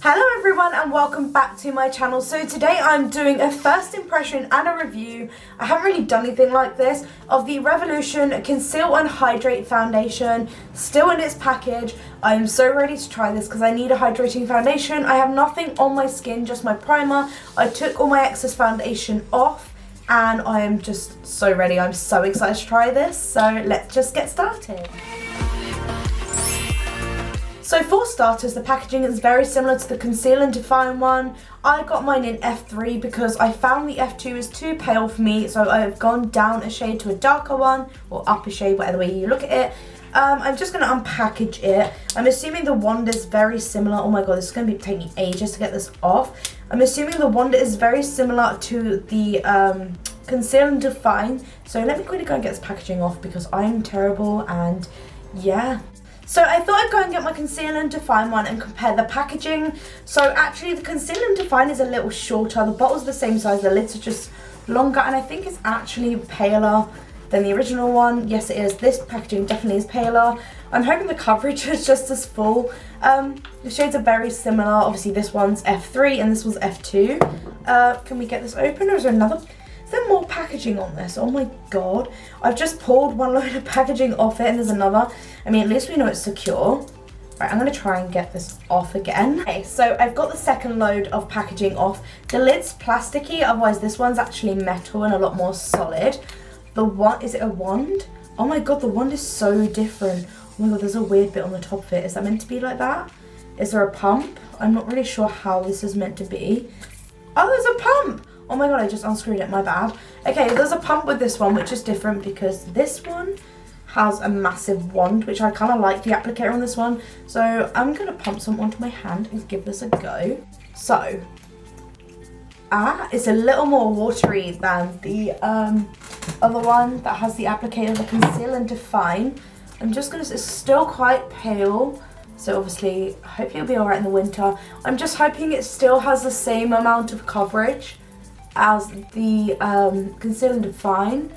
Hello everyone and welcome back to my channel. So today I'm doing a first impression and a review. I haven't really done anything like this of the Revolution Conceal and Hydrate foundation, still in its package. I am so ready to try this because I need a hydrating foundation. I have nothing on my skin, just my primer. I took all my excess foundation off and I am just so ready. I'm so excited to try this. So let's just get started. So for starters, the packaging is very similar to the Conceal and Define one. I got mine in F3 because I found the F2 is too pale for me, so I have gone down a shade to a darker one, or up a shade, whatever way you look at it. I'm just going to unpackage it. I'm assuming the wand is very similar. Oh my god, this is going to be taking ages to get this off. I'm assuming the wand is very similar to the Conceal and Define. So let me quickly go and get this packaging off because I'm terrible and yeah. So I thought I'd go and get my Conceal and Define one and compare the packaging. So actually the Conceal and Define is a little shorter. The bottle's the same size, the lids are just longer, and I think it's actually paler than the original one. Yes it is, this packaging definitely is paler. I'm hoping the coverage is just as full. The shades are very similar. Obviously this one's F3 and this one's F2. Can we get this open, or is there another? Is there more packaging on this? Oh my god. I've just pulled one load of packaging off it and there's another. I mean, at least we know it's secure. Right, I'm going to try and get this off again. Okay, so I've got the second load of packaging off. The lid's plasticky, otherwise this one's actually metal and a lot more solid. The one, is it a wand? Oh my god, the wand is so different. Oh my god, there's a weird bit on the top of it. Is that meant to be like that? Is there a pump? I'm not really sure how this is meant to be. Oh, there's a pump! Oh my god, I just unscrewed it, my bad. Okay, there's a pump with this one, which is different because this one has a massive wand, which I kind of like the applicator on this one. So I'm going to pump some onto my hand and give this a go. So, it's a little more watery than the other one that has the applicator, the Conceal and Define. I'm just going to, it's still quite pale. So obviously, hopefully it'll be alright in the winter. I'm just hoping it still has the same amount of coverage as the Conceal and Define.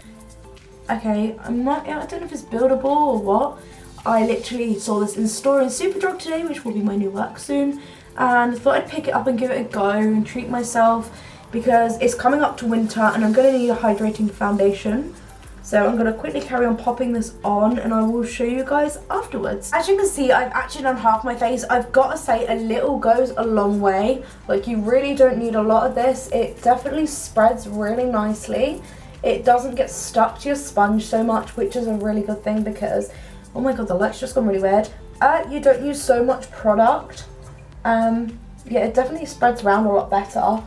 Okay, I don't know if it's buildable or what. I literally saw this in store in Superdrug today, which will be my new work soon, and thought I'd pick it up and give it a go and treat myself because it's coming up to winter and I'm going to need a hydrating foundation. So I'm going to quickly carry on popping this on and I will show you guys afterwards. As you can see, I've actually done half my face. I've got to say, a little goes a long way. Like, you really don't need a lot of this. It definitely spreads really nicely. It doesn't get stuck to your sponge so much, which is a really good thing because, oh my god, the light's just gone really weird. You don't use so much product. Yeah, it definitely spreads around a lot better.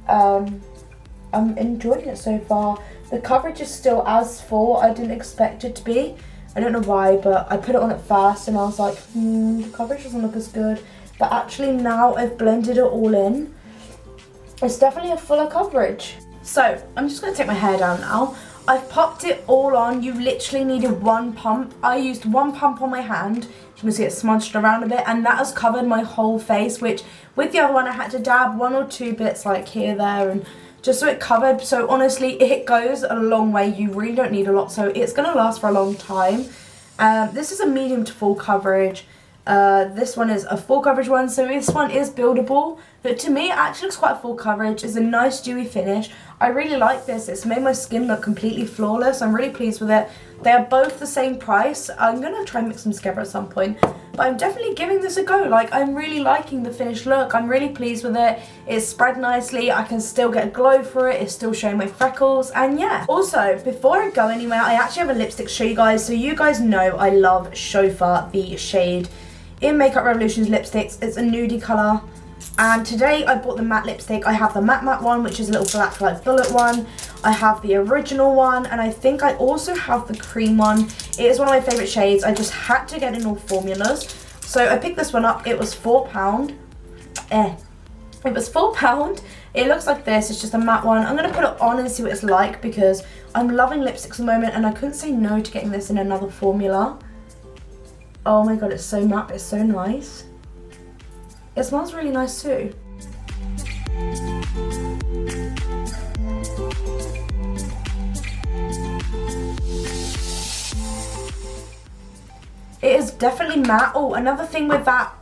I'm enjoying it so far. The coverage is still as full. I didn't expect it to be. I don't know why, but I put it on at first and I was like, the coverage doesn't look as good. But actually now I've blended it all in, it's definitely a fuller coverage. So I'm just going to take my hair down now. I've popped it all on. You literally needed one pump. I used one pump on my hand. You can see it smudged around a bit, and that has covered my whole face, which with the other one I had to dab one or two bits like here, there, and just so it covered. So honestly, it goes a long way. You really don't need a lot, so it's going to last for a long time. This is a medium to full coverage. This one is a full coverage one, so this one is buildable, but to me it actually looks quite full coverage. It's a nice dewy finish. I really like this. It's made my skin look completely flawless. I'm really pleased with it. They are both the same price. I'm gonna try and mix them together at some point, but I'm definitely giving this a go. Like, I'm really liking the finished look. I'm really pleased with it. It's spread nicely. I can still get a glow for it. It's still showing my freckles, and yeah. Also, before I go anywhere, I actually have a lipstick to show you guys. So you guys know I love Chauffeur, the shade in Makeup Revolution's lipsticks. It's a nudie colour, and today I bought the matte lipstick. I have the matte one, which is a little black like bullet one. I have the original one, and I think I also have the cream one. It is one of my favourite shades. I just had to get in all formulas, so I picked this one up. It was £4. It was £4. It looks like this. It's just a matte one. I'm going to put it on and see what it's like because I'm loving lipsticks at the moment, and I couldn't say no to getting this in another formula. Oh my god, it's so matte, it's so nice. It smells really nice too. It is definitely matte. Oh, another thing with that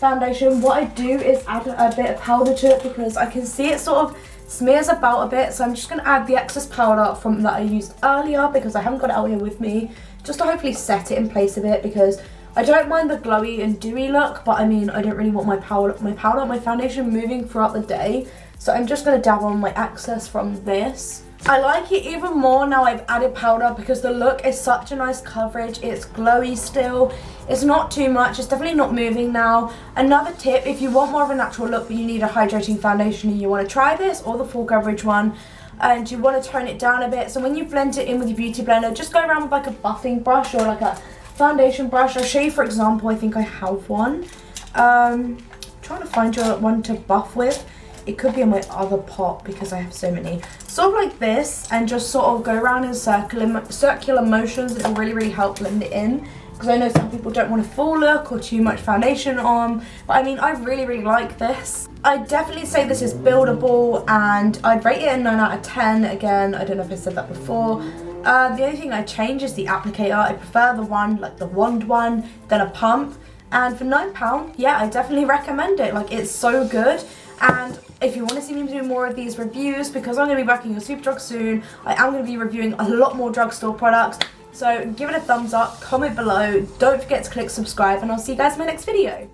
foundation, what I do is add a bit of powder to it because I can see it sort of smears about a bit. So I'm just going to add the excess powder from that I used earlier because I haven't got it out here with me, just to hopefully set it in place a bit, because I don't mind the glowy and dewy look, but I mean, I don't really want my foundation moving throughout the day. So I'm just going to dab on my excess from this. I like it even more now I've added powder because the look is such a nice coverage. It's glowy still. It's not too much. It's definitely not moving now. Another tip, if you want more of a natural look but you need a hydrating foundation and you want to try this or the full coverage one and you want to tone it down a bit, so when you blend it in with your beauty blender, just go around with like a buffing brush or like a foundation brush. I'll show you, for example, I think I have one. Trying to find your one to buff with. It could be in my other pot because I have so many. Sort of like this, and just sort of go around in circular motions. It will really help blend it in, because I know some people don't want a full look or too much foundation on, but I mean, I really like this. I definitely say this is buildable, and I'd rate it a 9 out of 10. Again, I don't know if I said that before. The only thing I change is the applicator. I prefer the one, like the wand one, than a pump. And for £9, yeah, I definitely recommend it. Like, it's so good. And if you want to see me do more of these reviews, because I'm going to be working with Superdrug soon, I am going to be reviewing a lot more drugstore products. So give it a thumbs up, comment below, don't forget to click subscribe, and I'll see you guys in my next video.